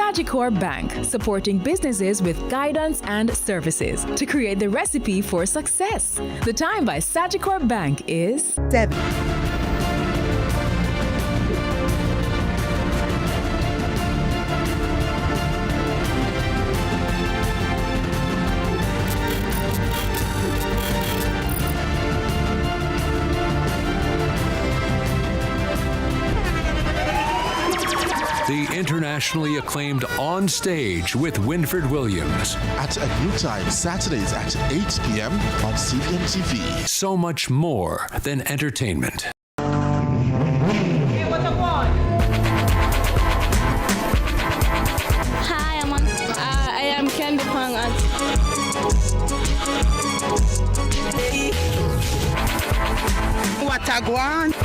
Sagicor Bank, supporting businesses with guidance and services to create the recipe for success. The time by Sagicor Bank is 7. The internationally acclaimed On Stage with Winford Williams. At a new time, Saturdays at 8 p.m. on CVM TV. So much more than entertainment. Hey, what I want? Hi, I am Candy Pang. What I want?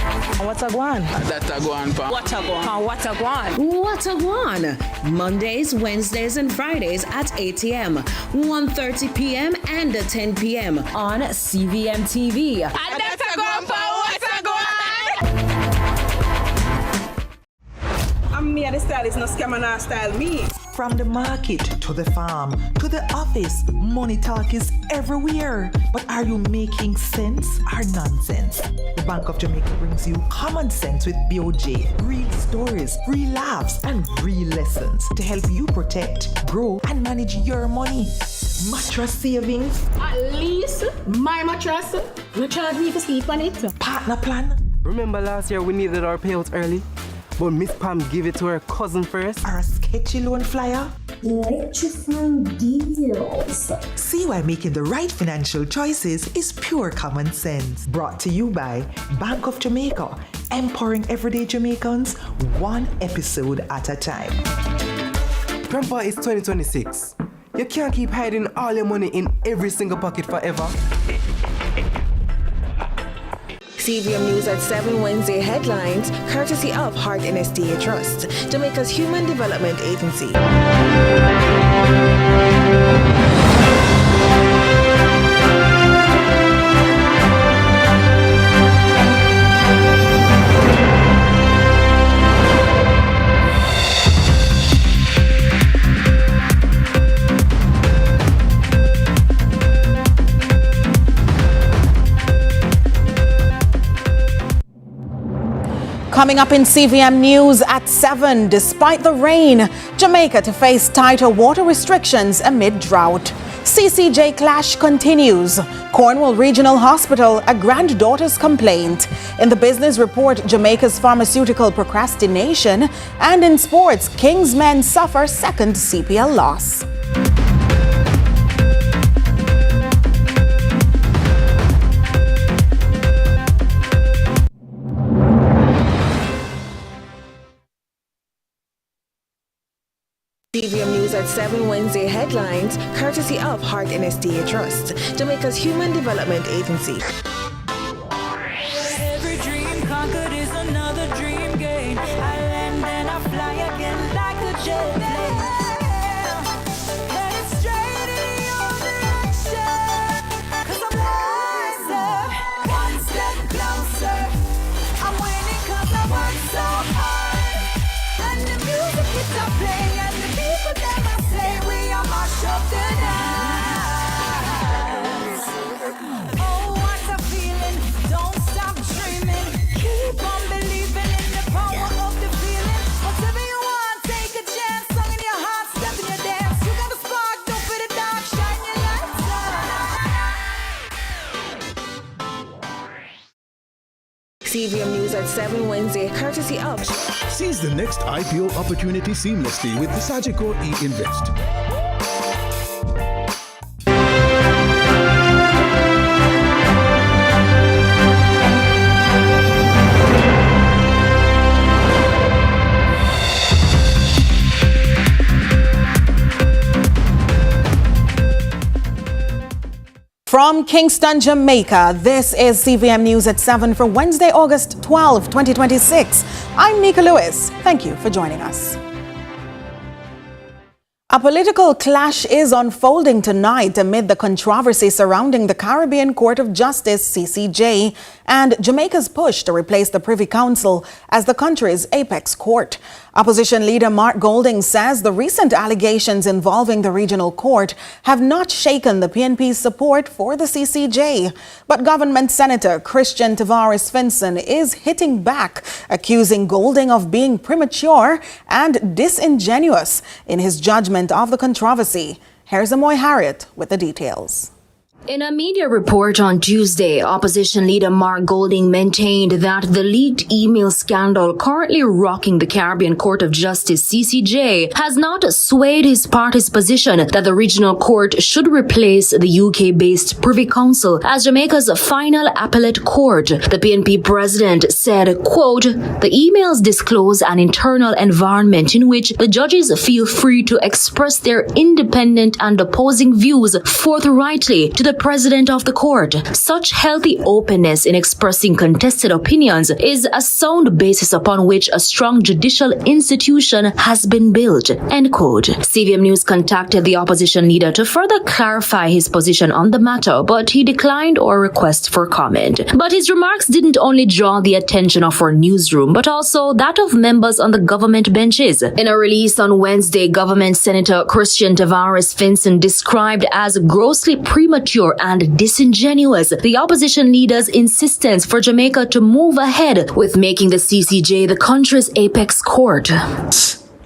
What a guan? That I want. What I want? What I want? What a guan! Mondays, Wednesdays, and Fridays at 8 a.m., 1:30 p.m., and 10 p.m. on CVM TV. That I want for what I want? I'm me, the stylist, no scam and style me. From the market to the farm to the office, money talk is everywhere. But are you making sense or nonsense? The Bank of Jamaica brings you common sense with BOJ. Real stories, real laughs, and real lessons to help you protect, grow, and manage your money. Mattress savings. At least my mattress, you charge me to sleep on it. Partner plan. Remember last year we needed our payouts early? But Miss Pam gave it to her cousin first. Or a sketchy loan flyer. Electrifying deals. See why making the right financial choices is pure common sense. Brought to you by Bank of Jamaica, empowering everyday Jamaicans one episode at a time. Grandpa, it's 2026. You can't keep hiding all your money in every single pocket forever. CVM News at 7 Wednesday headlines, courtesy of Heart NSDA Trust, Jamaica's Human Development Agency. Coming up in CVM News at 7, despite the rain, Jamaica to face tighter water restrictions amid drought. CCJ clash continues. Cornwall Regional Hospital, a granddaughter's complaint. In the business report, Jamaica's pharmaceutical procrastination. And in sports, King's men suffer second CPL loss. CVM News at 7 Wednesday headlines, courtesy of Heart NSDA Trust, Jamaica's Human Development Agency. Every dream conquered is another dream gained. I land and I fly again like a jet plane. Headed straight in your direction. 'Cause I'm wiser, one step closer. I'm winning 'cause I work so hard. And the music keeps on playing. CVM News at 7 Wednesday, courtesy of. Seize the next IPO opportunity seamlessly with the Sagicor e-Invest. From Kingston, Jamaica, this is CVM News at 7 for Wednesday, August 12, 2026. I'm Nika Lewis. Thank you for joining us. A political clash is unfolding tonight amid the controversy surrounding the Caribbean Court of Justice, CCJ, and Jamaica's push to replace the Privy Council as the country's apex court. Opposition leader Mark Golding says the recent allegations involving the regional court have not shaken the PNP's support for the CCJ. But Government Senator Christian Tavares Finson is hitting back, accusing Golding of being premature and disingenuous in his judgment of the controversy. Here's Amoy Harriet with the details. In a media report on Tuesday, opposition leader Mark Golding maintained that the leaked email scandal currently rocking the Caribbean Court of Justice (CCJ) has not swayed his party's position that the regional court should replace the UK-based Privy Council as Jamaica's final appellate court. The PNP president said, quote, "The emails disclose an internal environment in which the judges feel free to express their independent and opposing views forthrightly to the president of the court. Such healthy openness in expressing contested opinions is a sound basis upon which a strong judicial institution has been built." End quote. CVM News contacted the opposition leader to further clarify his position on the matter, but he declined our request for comment. But his remarks didn't only draw the attention of our newsroom, but also that of members on the government benches. In a release on Wednesday, Government Senator Christian Tavares Finson described as grossly premature and disingenuous the opposition leader's insistence for Jamaica to move ahead with making the CCJ the country's apex court.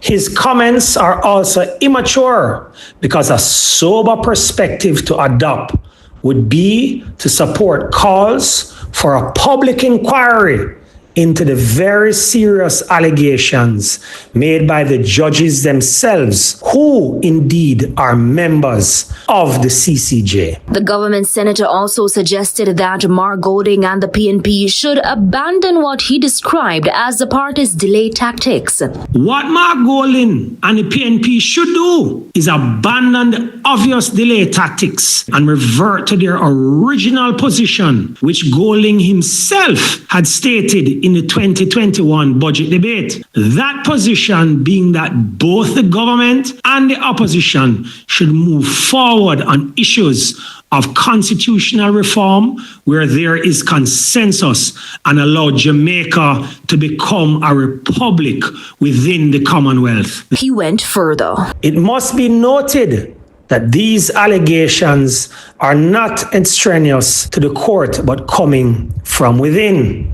His comments are also immature because a sober perspective to adopt would be to support calls for a public inquiry into the very serious allegations made by the judges themselves, who indeed are members of the CCJ. The government senator also suggested that Mark Golding and the PNP should abandon what he described as the party's delay tactics. What Mark Golding and the PNP should do is abandon the obvious delay tactics and revert to their original position, which Golding himself had stated in the 2021 budget debate. That position being that both the government and the opposition should move forward on issues of constitutional reform where there is consensus and allow Jamaica to become a republic within the Commonwealth. He went further. It must be noted that these allegations are not extraneous to the court but coming from within.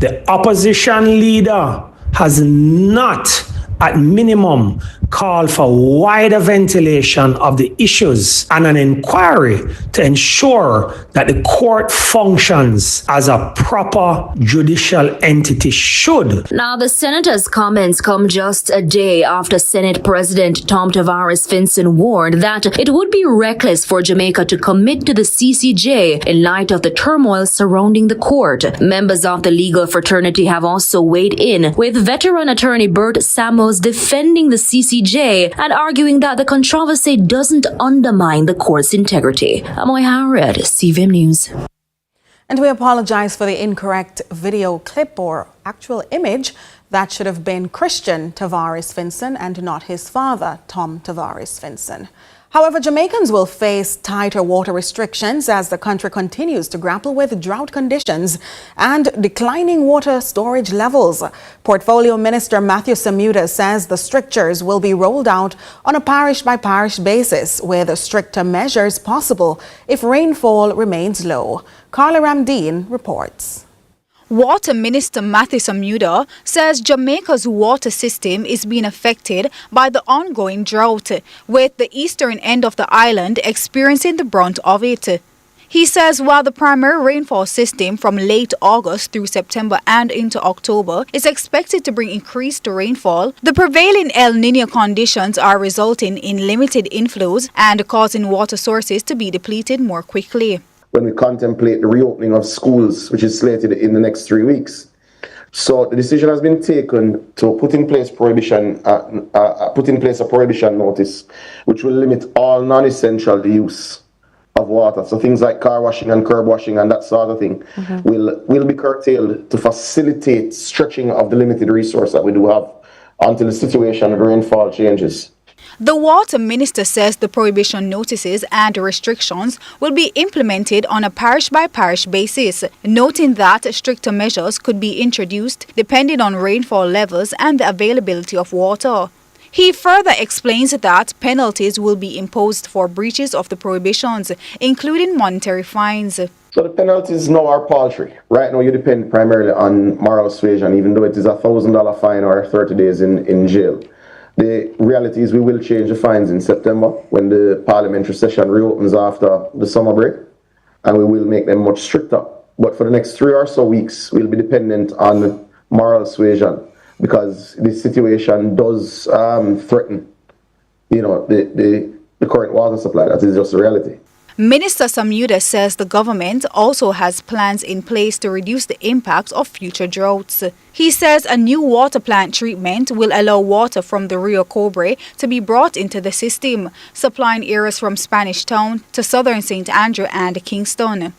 The opposition leader has not, at minimum, called for wider ventilation of the issues and an inquiry to ensure that the court functions as a proper judicial entity should. Now, the senator's comments come just a day after Senate President Tom Tavares Finson warned that it would be reckless for Jamaica to commit to the CCJ in light of the turmoil surrounding the court. Members of the legal fraternity have also weighed in, with veteran attorney Bert Samuels defending the CCJ and arguing that the controversy doesn't undermine the court's integrity. Amoy Harriet, CVM News. And we apologize for the incorrect video clip or actual image. That should have been Christian Tavares Finson and not his father, Tom Tavares Finson. However, Jamaicans will face tighter water restrictions as the country continues to grapple with drought conditions and declining water storage levels. Portfolio Minister Matthew Samuda says the strictures will be rolled out on a parish-by-parish basis with stricter measures possible if rainfall remains low. Carla Ramdeen reports. Water Minister Matthew Samuda says Jamaica's water system is being affected by the ongoing drought, with the eastern end of the island experiencing the brunt of it. He says while the primary rainfall system from late August through September and into October is expected to bring increased rainfall, the prevailing El Niño conditions are resulting in limited inflows and causing water sources to be depleted more quickly. When we contemplate the reopening of schools, which is slated in the next 3 weeks. So the decision has been taken to put in place a prohibition notice, which will limit all non-essential use of water. So things like car washing and curb washing and that sort of thing will be curtailed to facilitate stretching of the limited resource that we do have until the situation of rainfall changes. The water minister says the prohibition notices and restrictions will be implemented on a parish-by-parish basis, noting that stricter measures could be introduced depending on rainfall levels and the availability of water. He further explains that penalties will be imposed for breaches of the prohibitions, including monetary fines. So the penalties now are paltry. Right now you depend primarily on moral suasion, even though it is a $1,000 fine or 30 days in jail. The reality is we will change the fines in September when the parliamentary session reopens after the summer break, and we will make them much stricter. But for the next 3 or so weeks, we'll be dependent on moral suasion because this situation does threaten, the current water supply. That is just the reality. Minister Samuda says the government also has plans in place to reduce the impact of future droughts. He says a new water plant treatment will allow water from the Rio Cobre to be brought into the system, supplying areas from Spanish Town to southern St. Andrew and Kingston.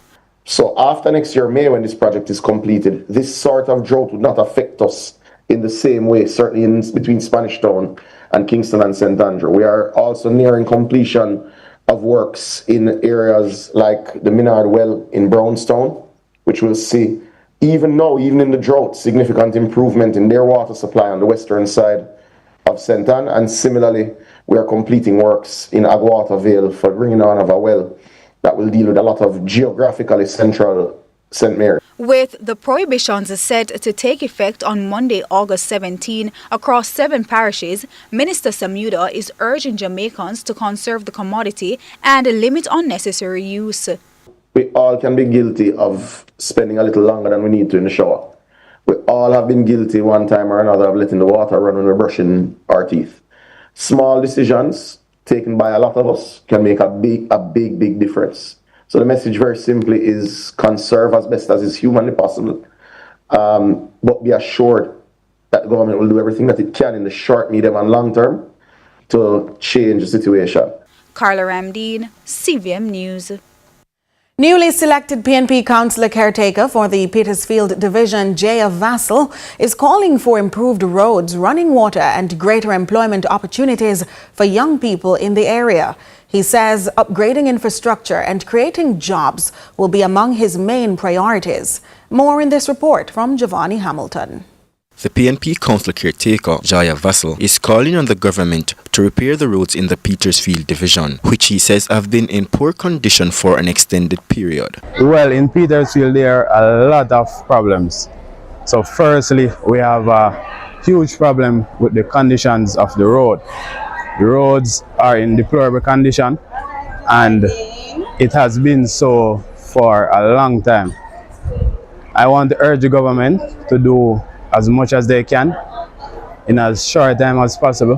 So after next year, May, when this project is completed, this sort of drought would not affect us in the same way, certainly between Spanish Town and Kingston and St. Andrew. We are also nearing completion of works in areas like the Minard Well in Brownstown, which will see, even in the drought, significant improvement in their water supply on the western side of St. Ann. And similarly, we are completing works in Agwater Vale for bringing on of a well that will deal with a lot of geographically central St. Mary. With the prohibitions set to take effect on Monday, August 17, across 7 parishes, Minister Samuda is urging Jamaicans to conserve the commodity and limit unnecessary use. We all can be guilty of spending a little longer than we need to in the shower. We all have been guilty one time or another of letting the water run when we're brushing our teeth. Small decisions taken by a lot of us can make a big difference. So the message very simply is conserve as best as is humanly possible, but be assured that the government will do everything that it can in the short, medium and long term to change the situation. Carla Ramdeen, CVM News. Newly selected PNP councillor caretaker for the Petersfield division, Jaya Vassal, is calling for improved roads, running water and greater employment opportunities for young people in the area. He says upgrading infrastructure and creating jobs will be among his main priorities. More in this report from Giovanni Hamilton. The PNP council caretaker, Jaya Vassal, is calling on the government to repair the roads in the Petersfield division, which he says have been in poor condition for an extended period. Well, in Petersfield there are a lot of problems. So firstly, we have a huge problem with the conditions of the road. The roads are in deplorable condition and it has been so for a long time. I want to urge the government to do as much as they can in as short time as possible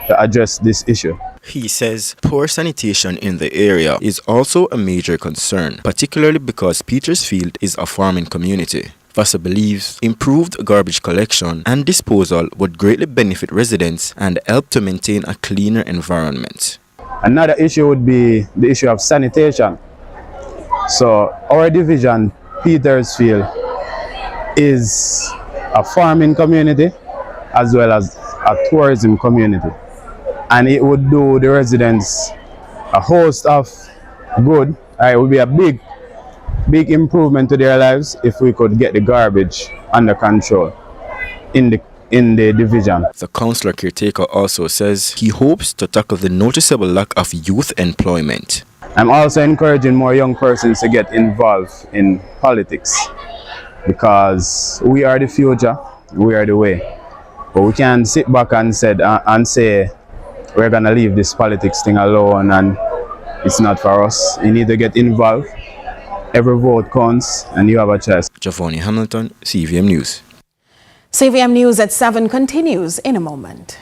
to address this issue. He says poor sanitation in the area is also a major concern, particularly because Petersfield is a farming community. Vassal believes improved garbage collection and disposal would greatly benefit residents and help to maintain a cleaner environment. Another issue would be the issue of sanitation. So our division, Petersfield, is a farming community as well as a tourism community. And it would do the residents a host of good. It would be a big improvement to their lives if we could get the garbage under control in the division. The councillor caretaker also says he hopes to tackle the noticeable lack of youth employment. I'm also encouraging more young persons to get involved in politics because we are the future, we are the way. But we can't sit back and say we're gonna leave this politics thing alone and it's not for us. You need to get involved. Every vote counts and you have a choice. Giovanni Hamilton, CVM News. CVM News at 7 continues in a moment.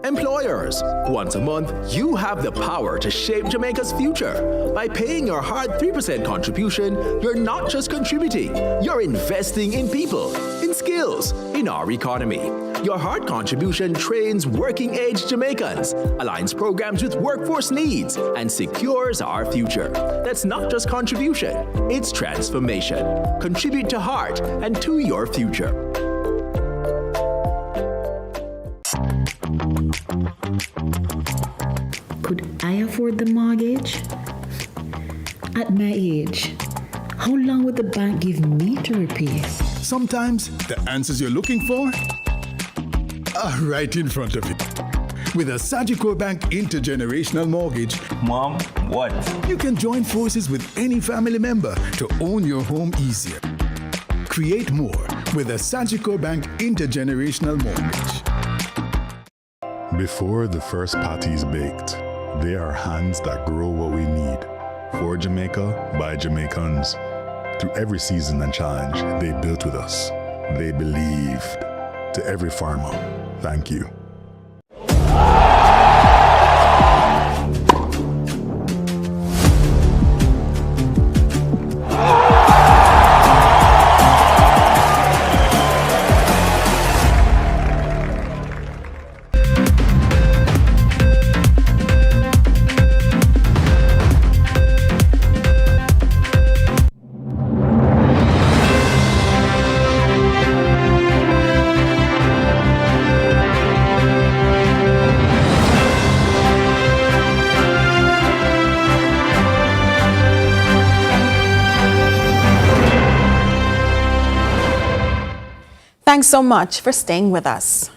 Employers, once a month, you have the power to shape Jamaica's future. By paying your hard 3% contribution, you're not just contributing, you're investing in people, in skills, in our economy. Your heart contribution trains working-age Jamaicans, aligns programs with workforce needs, and secures our future. That's not just contribution, it's transformation. Contribute to heart and to your future. Could I afford the mortgage? At my age, how long would the bank give me to repay? Sometimes the answers you're looking for are right in front of you. With a Sagicor Bank intergenerational mortgage, Mom, what? You can join forces with any family member to own your home easier. Create more with a Sagicor Bank intergenerational mortgage. Before the first patty is baked, there are hands that grow what we need. For Jamaica, by Jamaicans. Through every season and challenge, they built with us. They believed. To every farmer, thank you. Thanks so much for staying with us.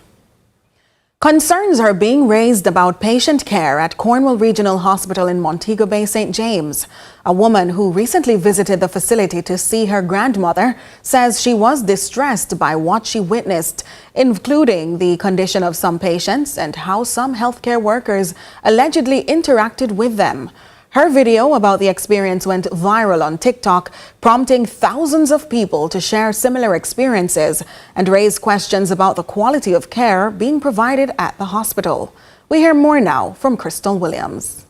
Concerns are being raised about patient care at Cornwall Regional Hospital in Montego Bay, St. James. A woman who recently visited the facility to see her grandmother says she was distressed by what she witnessed, including the condition of some patients and how some healthcare workers allegedly interacted with them. Her video about the experience went viral on TikTok, prompting thousands of people to share similar experiences and raise questions about the quality of care being provided at the hospital. We hear more now from Crystal Williams.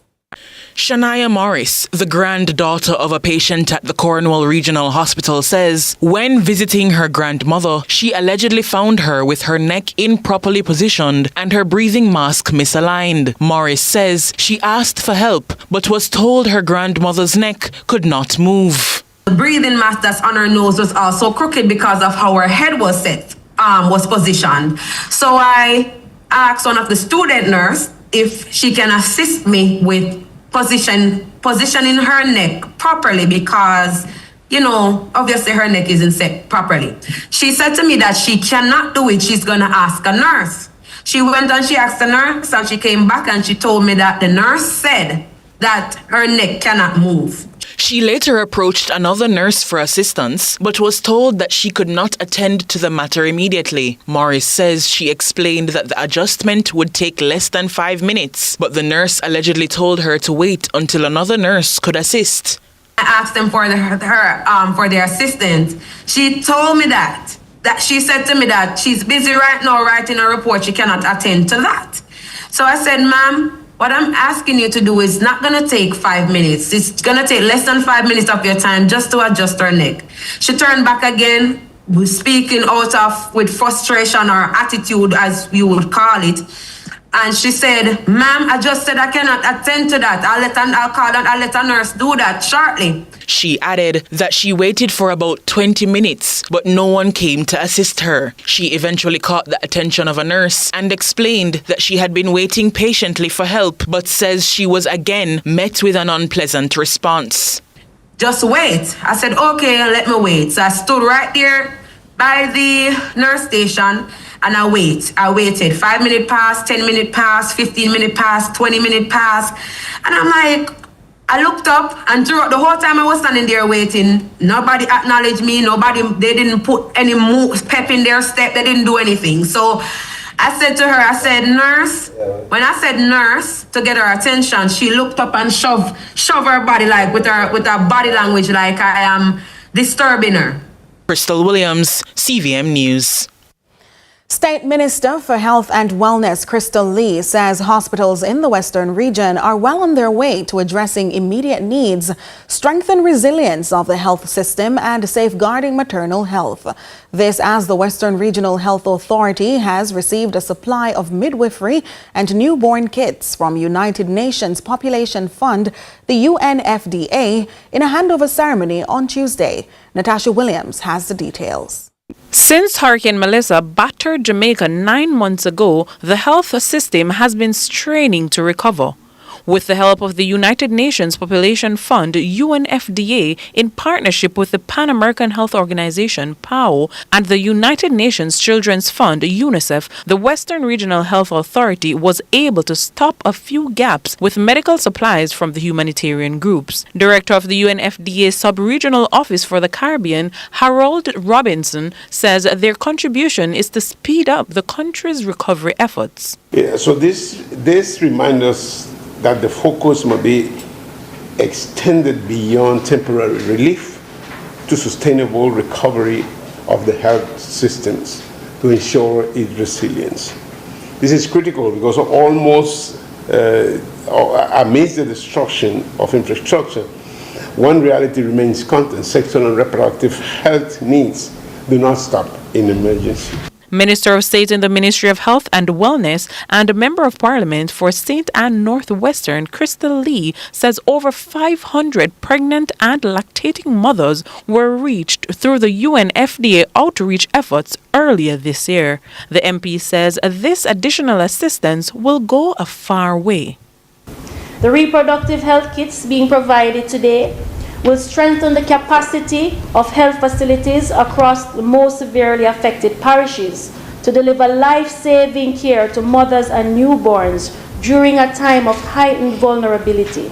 Shania Morris, the granddaughter of a patient at the Cornwall Regional Hospital, says when visiting her grandmother, she allegedly found her with her neck improperly positioned and her breathing mask misaligned. Morris says she asked for help but was told her grandmother's neck could not move. The breathing mask that's on her nose was also crooked because of how her head was was positioned. So I asked one of the student nurse if she can assist me with positioning her neck properly because, obviously her neck isn't set properly. She said to me that she cannot do it. She's going to ask a nurse. She went and she asked the nurse and she came back and she told me that the nurse said that her neck cannot move. She later approached another nurse for assistance, but was told that she could not attend to the matter immediately. Morris says she explained that the adjustment would take less than 5 minutes, but the nurse allegedly told her to wait until another nurse could assist. I asked them for their assistance. She told me that she said to me that she's busy right now writing a report. She cannot attend to that. So I said, ma'am, what I'm asking you to do is not going to take 5 minutes. It's going to take less than 5 minutes of your time just to adjust her neck. She turned back again, speaking with frustration or attitude, as you would call it. And she said, ma'am, I just said I cannot attend to that. I'll let a nurse do that shortly. She added that she waited for about 20 minutes, but no one came to assist her. She eventually caught the attention of a nurse and explained that she had been waiting patiently for help, but says she was again met with an unpleasant response. Just wait. I said, okay, let me wait. So I stood right there by the nurse station and I waited. 5 minutes passed, 10 minutes passed, 15 minutes passed, 20 minutes passed. And I'm like, I looked up and throughout the whole time I was standing there waiting, nobody acknowledged me, they didn't put any pep in their step, they didn't do anything. So I said to her, nurse, when I said nurse to get her attention, she looked up and shove her body with her body language like I am disturbing her. Crystal Williams, CVM News. State Minister for Health and Wellness Crystal Lee says hospitals in the Western region are well on their way to addressing immediate needs, strengthen resilience of the health system and safeguarding maternal health. This as the Western Regional Health Authority has received a supply of midwifery and newborn kits from United Nations Population Fund, the UNFDA, in a handover ceremony on Tuesday. Natasha Williams has the details. Since Hurricane Melissa battered Jamaica 9 months ago, the health system has been straining to recover. With the help of the United Nations Population Fund, UNFDA, in partnership with the Pan American Health Organization, PAO, and the United Nations Children's Fund, UNICEF, the Western Regional Health Authority was able to stop a few gaps with medical supplies from the humanitarian groups. Director of the UNFDA Sub-Regional Office for the Caribbean, Harold Robinson, says their contribution is to speed up the country's recovery efforts. Yeah, so this reminds us that the focus must be extended beyond temporary relief to sustainable recovery of the health systems to ensure its resilience. This is critical because almost amidst the destruction of infrastructure, one reality remains constant: sexual and reproductive health needs do not stop in emergency. Minister of State in the Ministry of Health and Wellness and Member of Parliament for St. Anne Northwestern, Crystal Lee, says over 500 pregnant and lactating mothers were reached through the UNFDA outreach efforts earlier this year. The MP says this additional assistance will go a far way. The reproductive health kits being provided today will strengthen the capacity of health facilities across the most severely affected parishes to deliver life-saving care to mothers and newborns during a time of heightened vulnerability.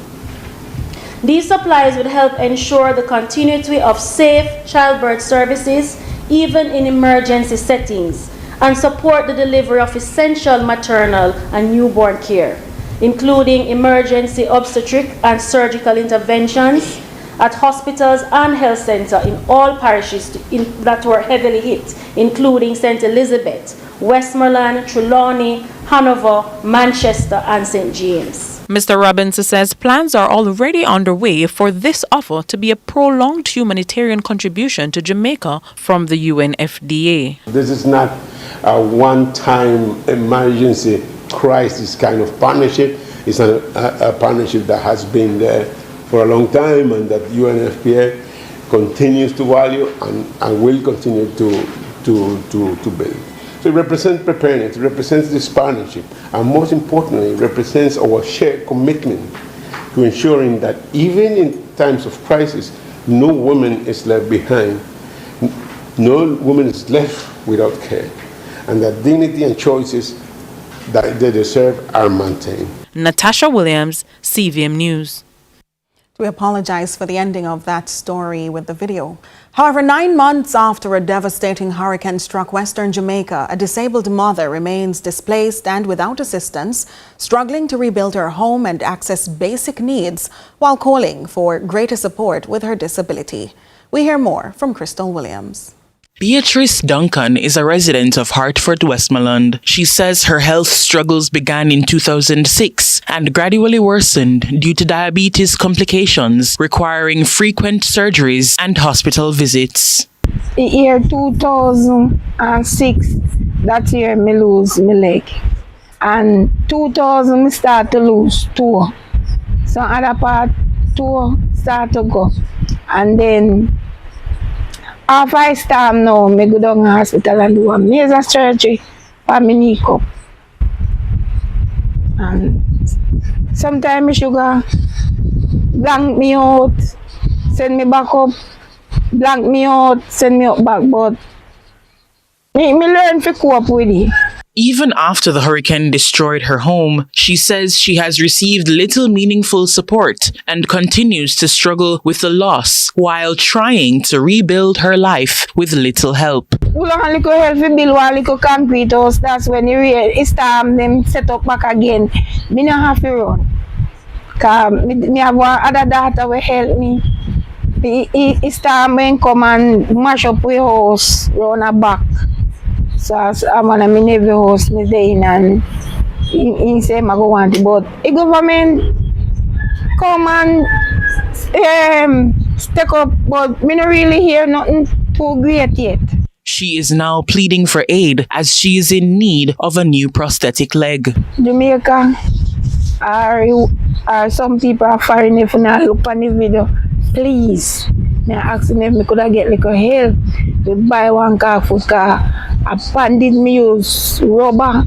These supplies would help ensure the continuity of safe childbirth services even in emergency settings and support the delivery of essential maternal and newborn care, including emergency obstetric and surgical interventions at hospitals and health centres in all parishes that were heavily hit, including St. Elizabeth, Westmoreland, Trelawney, Hanover, Manchester and St. James. Mr. Robinson says plans are already underway for this offer to be a prolonged humanitarian contribution to Jamaica from the UNFDA. This is not a one-time emergency crisis kind of partnership. It's a partnership that has been there for a long time and that UNFPA continues to value and will continue to build. So it represents preparedness, it represents this partnership, and most importantly, it represents our shared commitment to ensuring that even in times of crisis, no woman is left behind, no woman is left without care, and that dignity and choices that they deserve are maintained. Natasha Williams, CVM News. We apologize for the ending of that story with the video. However, 9 months after a devastating hurricane struck Western Jamaica, a disabled mother remains displaced and without assistance, struggling to rebuild her home and access basic needs while calling for greater support with her disability. We hear more from Crystal Williams. Beatrice Duncan is a resident of Hartford, Westmoreland. She says her health struggles began in 2006 and gradually worsened due to diabetes complications, requiring frequent surgeries and hospital visits. The year 2006, that year me lose my leg. And 2000 me start to lose toe. So other part toe start to go. And then after I start now, I go down to the hospital and do a major surgery for my knee cup. And sometimes my sugar blank me out, send me back up, blank me out, send me up back, but me learn to cope with it. Even after the hurricane destroyed her home, she says she has received little meaningful support and continues to struggle with the loss while trying to rebuild her life with little help. We don't have help to build one little concrete house. That's when it's time them set up back again. Me don't have to run. Cause me have one other daughter will help me. It's time when come and mash up the house round her back. So I'm on a nephew house me there and he say I go want it, but the government come and stick up, but me not really hear nothing too great yet. She is now pleading for aid as she is in need of a new prosthetic leg. Jamaica, or some people are foreign if you not look on the video. Please, me asking if me could get like a help to buy one car foot car. A bandit me use rubber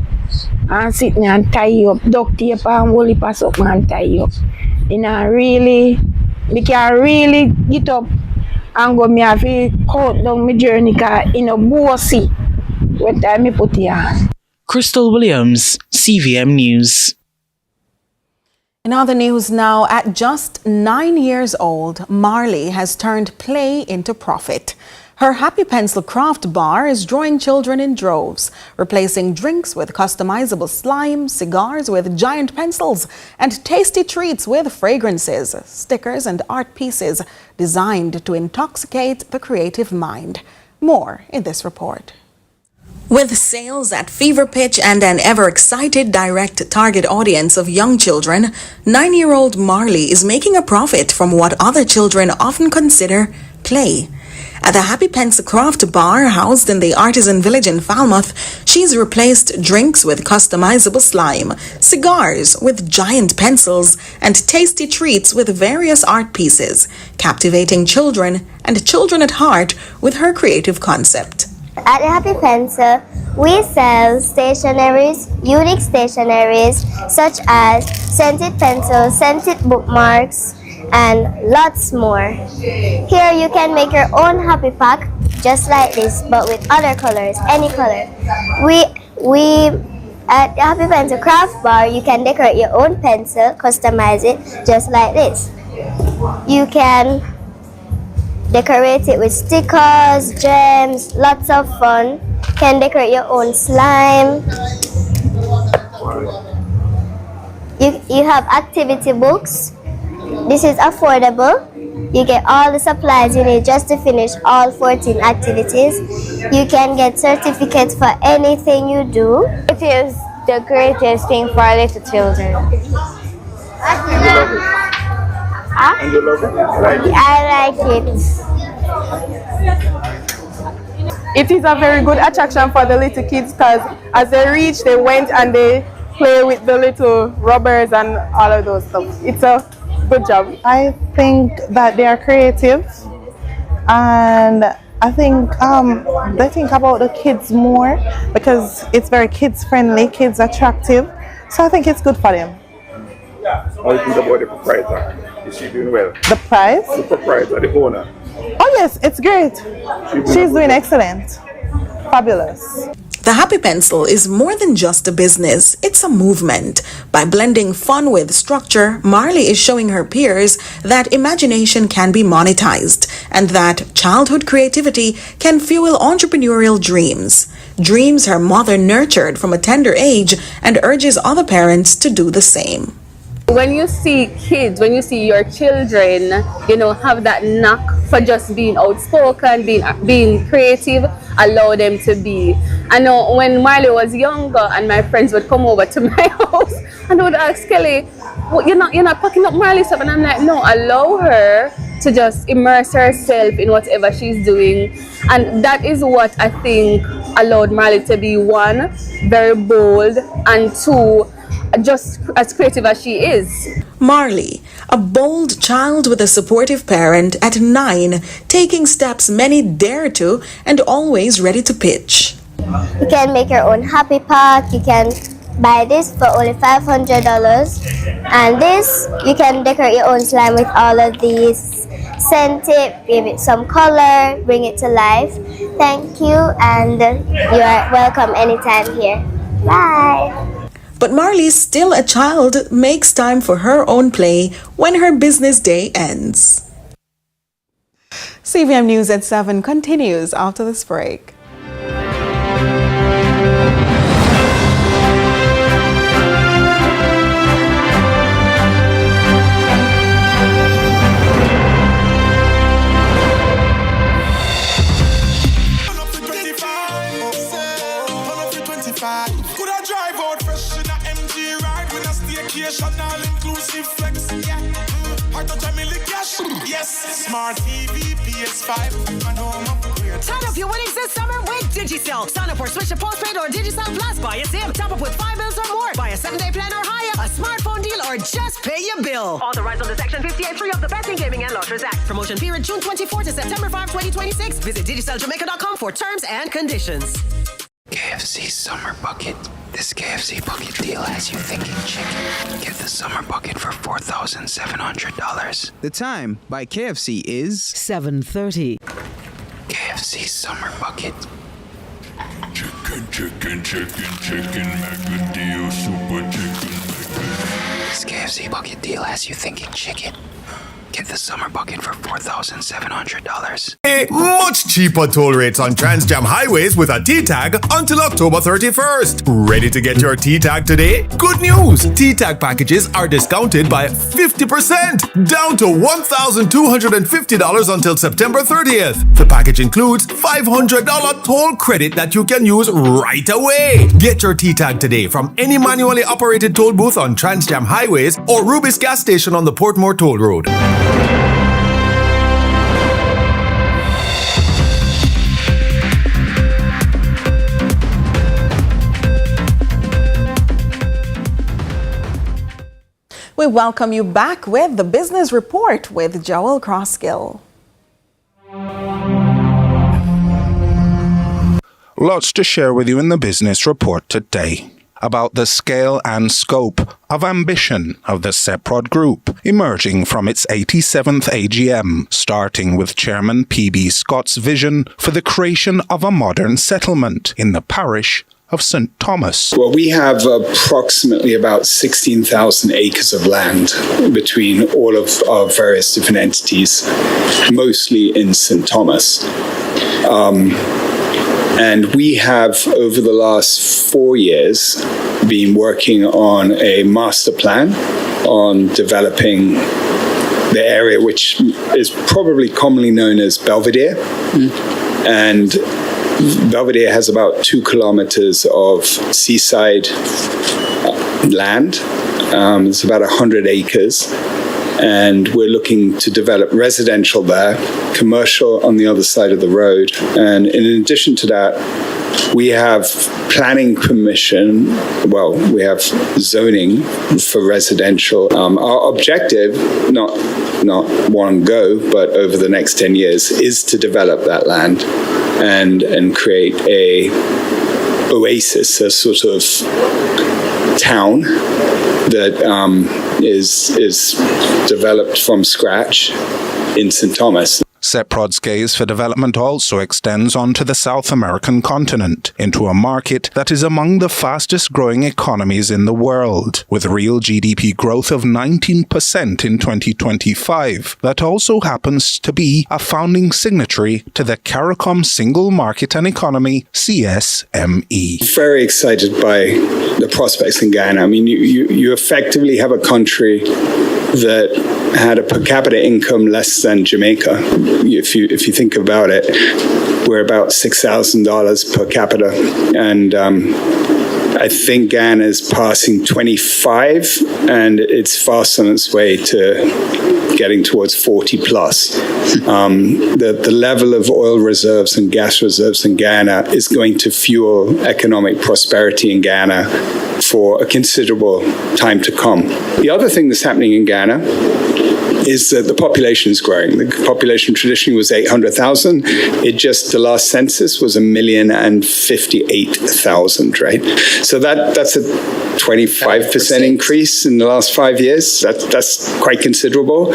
and sit me and tie you up, duct tape and woolly pass up and tie you up. And I really, me can really get up and go me have to cut down my journey car in a bossy when time me put it on. Crystal Williams, CVM News. In other news now, at just 9 years old, Marley has turned play into profit. Her Happy Pencil craft bar is drawing children in droves, replacing drinks with customizable slime, cigars with giant pencils, and tasty treats with fragrances, stickers, and art pieces designed to intoxicate the creative mind. More in this report. With sales at fever pitch and an ever-excited direct target audience of young children, 9-year-old Marley is making a profit from what other children often consider play. At the Happy Pencil craft bar housed in the Artisan Village in Falmouth, she's replaced drinks with customizable slime, cigars with giant pencils, and tasty treats with various art pieces, captivating children and children at heart with her creative concept. At the Happy Pencil, we sell stationeries, unique stationeries such as scented pencils, scented bookmarks, and lots more. Here you can make your own happy pack just like this, but with other colors, any color. We at the Happy Pencil Craft Bar, you can decorate your own pencil, customize it just like this. You can decorate it with stickers, gems, lots of fun. Can decorate your own slime. You have activity books. This is affordable. You get all the supplies you need just to finish all 14 activities. You can get certificates for anything you do. It is the greatest thing for little children. And you love it? I like it. It is a very good attraction for the little kids because as they reach, they went and they play with the little rubbers and all of those stuff. It's a good job. I think that they are creative, and I think they think about the kids more because it's very kids friendly, kids attractive. So I think it's good for them. How do you think about the proprietor? Is she doing well? The price? The proprietor, the owner. Oh yes, it's great. She's doing excellent. Fabulous. The Happy Pencil is more than just a business, it's a movement. By blending fun with structure, Marley is showing her peers that imagination can be monetized and that childhood creativity can fuel entrepreneurial dreams. Dreams her mother nurtured from a tender age and urges other parents to do the same. When you see kids, when you see your children, have that knack for just being outspoken, being creative, allow them to be. I know when Marley was younger and my friends would come over to my house and they would ask Kelly, well, you're not packing up Marley stuff, and I'm like, no, allow her to just immerse herself in whatever she's doing. And that is what I think allowed Marley to be, one, very bold, and two, just as creative as she is. Marley, a bold child with a supportive parent at 9, taking steps many dare to and always ready to pitch. You can make your own happy pack. You can buy this for only $500, and this you can decorate your own slime with all of these. Scent it, give it some color, bring it to life. Thank you, and you are welcome anytime here. Bye. But Marley, still a child, makes time for her own play when her business day ends. CVM News at 7 continues after this break. vacation, all inclusive flex. Yeah. Heart touch a million cash. Yes. Smart TV, PS5, and home upgrade. Turn up your winnings this summer with Digicel. Sign up for Switch to Postpaid or Digicel Plus. Buy a SIM. Top up with 5 bills or more. Buy a 7-day plan or higher. A smartphone deal or just pay your bill. Authorized under Section 58.3 of the Betting, Gaming and Lotteries Act. Promotion period June 24 to September 5, 2026. Visit DigicelJamaica.com for terms and conditions. KFC Summer Bucket. This KFC bucket deal has you thinking chicken. Get the summer bucket for $4,700. The time by KFC is 7:30. KFC Summer Bucket. Chicken, chicken, chicken, chicken, mega deal, super chicken. This KFC bucket deal has you thinking chicken. Get the summer bucket for $4,700. Much cheaper toll rates on Trans-Jam highways with a T-Tag until October 31st. Ready to get your T-Tag today? Good news! T-Tag packages are discounted by 50%, down to $1,250 until September 30th. The package includes $500 toll credit that you can use right away. Get your T-Tag today from any manually operated toll booth on Trans-Jam highways or Rubis gas station on the Portmore Toll Road. We welcome you back with the Business Report with Joel Crosskill. Lots to share with you in the Business Report today about the scale and scope of ambition of the CEPROD Group emerging from its 87th AGM, starting with Chairman P.B. Scott's vision for the creation of a modern settlement in the parish of St. Thomas. Well, we have approximately about 16,000 acres of land between all of our various different entities, mostly in St. Thomas. And we have, over the last 4 years, been working on a master plan on developing the area, which is probably commonly known as Belvedere. And Belvedere has about 2 kilometers of seaside land. It's about 100 acres. And we're looking to develop residential there, commercial on the other side of the road. And in addition to that, we have planning permission, well, we have zoning for residential. Our objective, not one go, but over the next 10 years, is to develop that land and create a oasis, a sort of town that is developed from scratch in St. Thomas. CEPROD's gaze for development also extends onto the South American continent, into a market that is among the fastest growing economies in the world, with real GDP growth of 19% in 2025. That also happens to be a founding signatory to the CARICOM Single Market and Economy, CSME. Very excited by the prospects in Ghana. I mean, you effectively have a country that had a per capita income less than Jamaica. If you think about it, we're about $6,000 per capita, and I think Ghana is passing 25, and it's fast on its way to getting towards 40 plus. The level of oil reserves and gas reserves in Ghana is going to fuel economic prosperity in Ghana for a considerable time to come. The other thing that's happening in Ghana is that the population is growing. The population traditionally was 800,000. The last census was 1,058,000, right? So that's a 25% increase in the last 5 years. That's quite considerable.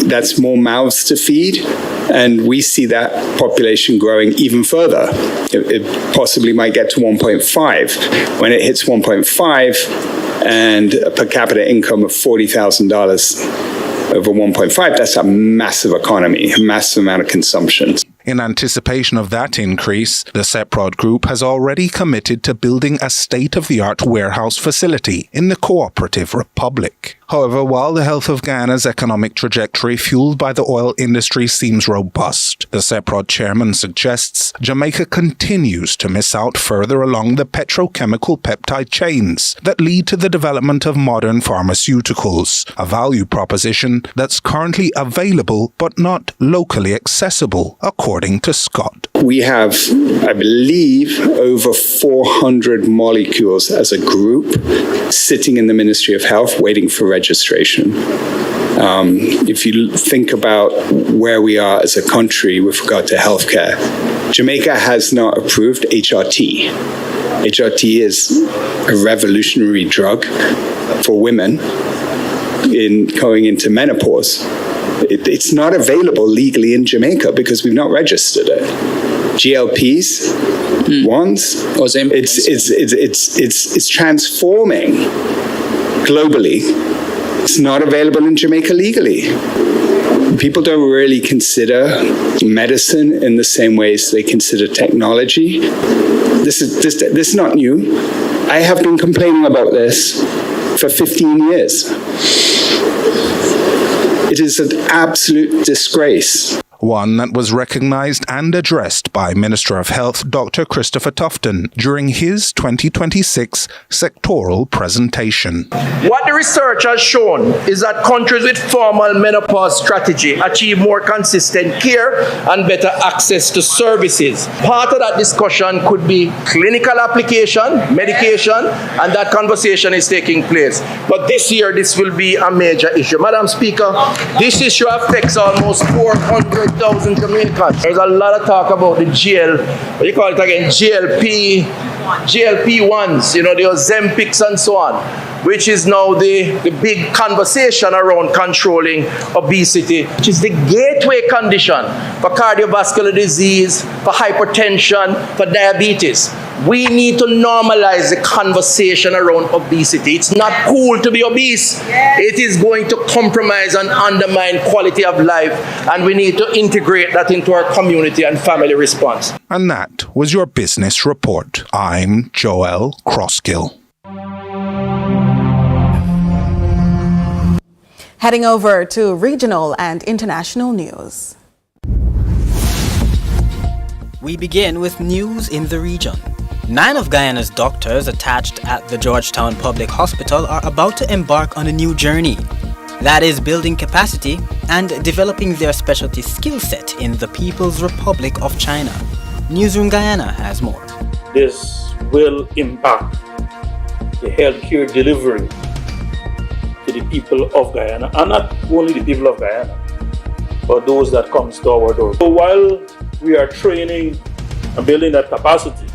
That's more mouths to feed, and we see that population growing even further. It possibly might get to 1.5. When it hits 1.5 and a per capita income of $40,000 over 1.5, that's a massive economy, a massive amount of consumption. In anticipation of that increase, the CEPROD Group has already committed to building a state-of-the-art warehouse facility in the Cooperative Republic. However, while the health of Guyana's economic trajectory fueled by the oil industry seems robust, the CEPROD chairman suggests Jamaica continues to miss out further along the petrochemical peptide chains that lead to the development of modern pharmaceuticals, a value proposition that's currently available but not locally accessible, according to Scott. We have, I believe, over 400 molecules as a group sitting in the Ministry of Health waiting for registration. If you think about where we are as a country with regard to healthcare, Jamaica has not approved HRT. HRT is a revolutionary drug for women going into menopause. It's not available legally in Jamaica because we've not registered it. GLPs, ones, it's transforming globally. It's not available in Jamaica legally. People don't really consider medicine in the same ways they consider technology. This is not new. I have been complaining about this for 15 years. It is an absolute disgrace. One that was recognized and addressed by Minister of Health Dr. Christopher Tufton during his 2026 sectoral presentation. What the research has shown is that countries with formal menopause strategy achieve more consistent care and better access to services. Part of that discussion could be clinical application, medication, and that conversation is taking place. But this year, this will be a major issue. Madam Speaker, this issue affects almost 400,000 Jamaicans. There's a lot of talk about the what you call it again, GLP-1s, the Ozempics and so on, which is now the big conversation around controlling obesity, which is the gateway condition for cardiovascular disease, for hypertension, for diabetes. We need to normalize the conversation around obesity. It's not cool to be obese. It is going to compromise and undermine quality of life, and we need to integrate that into our community and family response. And that was your business report. I'm Joel Crosskill. Heading over to regional and international news. We begin with news in the region. 9 of Guyana's doctors attached at the Georgetown Public Hospital are about to embark on a new journey. That is building capacity and developing their specialty skill set in the People's Republic of China. Newsroom Guyana has more. This will impact the healthcare delivery to the people of Guyana, and not only the people of Guyana, but those that comes to our door. So while we are training and building that capacity,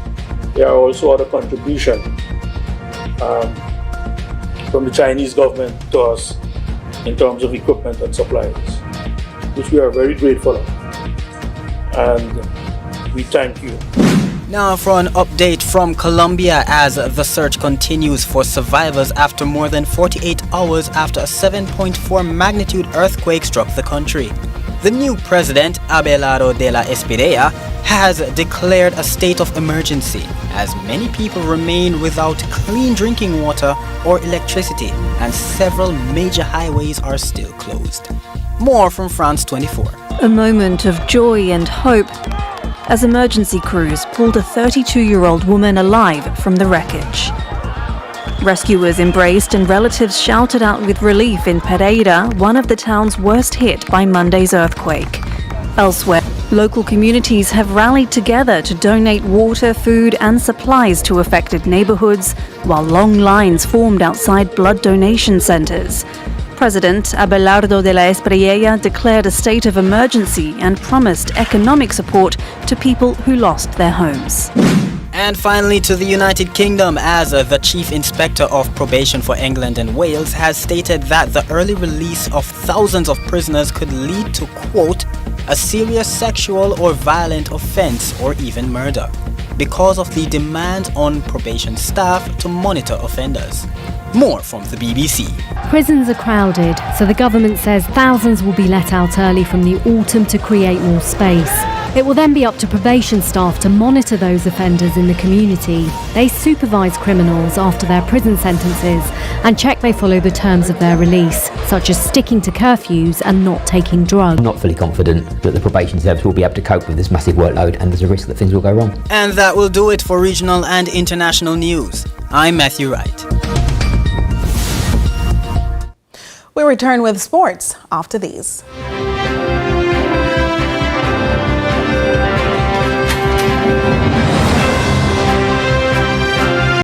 there are also other contributions from the Chinese government to us in terms of equipment and supplies, which we are very grateful of, and we thank you. Now for an update from Colombia as the search continues for survivors after more than 48 hours after a 7.4 magnitude earthquake struck the country. The new president, Abelardo de la Espriella, has declared a state of emergency as many people remain without clean drinking water or electricity, and several major highways are still closed. More from France 24. A moment of joy and hope as emergency crews pulled a 32-year-old woman alive from the wreckage. Rescuers embraced and relatives shouted out with relief in Pereira, one of the towns worst hit by Monday's earthquake. Elsewhere, local communities have rallied together to donate water, food and supplies to affected neighborhoods, while long lines formed outside blood donation centers. President Abelardo de la Espriella declared a state of emergency and promised economic support to people who lost their homes. And finally to the United Kingdom, as the Chief Inspector of Probation for England and Wales has stated that the early release of thousands of prisoners could lead to, quote, a serious sexual or violent offense or even murder, because of the demand on probation staff to monitor offenders. More from the BBC. Prisons are crowded, so the government says thousands will be let out early from the autumn to create more space. It will then be up to probation staff to monitor those offenders in the community. They supervise criminals after their prison sentences and check they follow the terms of their release, such as sticking to curfews and not taking drugs. I'm not fully confident that the probation service will be able to cope with this massive workload, and there's a risk that things will go wrong. And that will do it for regional and international news. I'm Matthew Wright. We return with sports after these.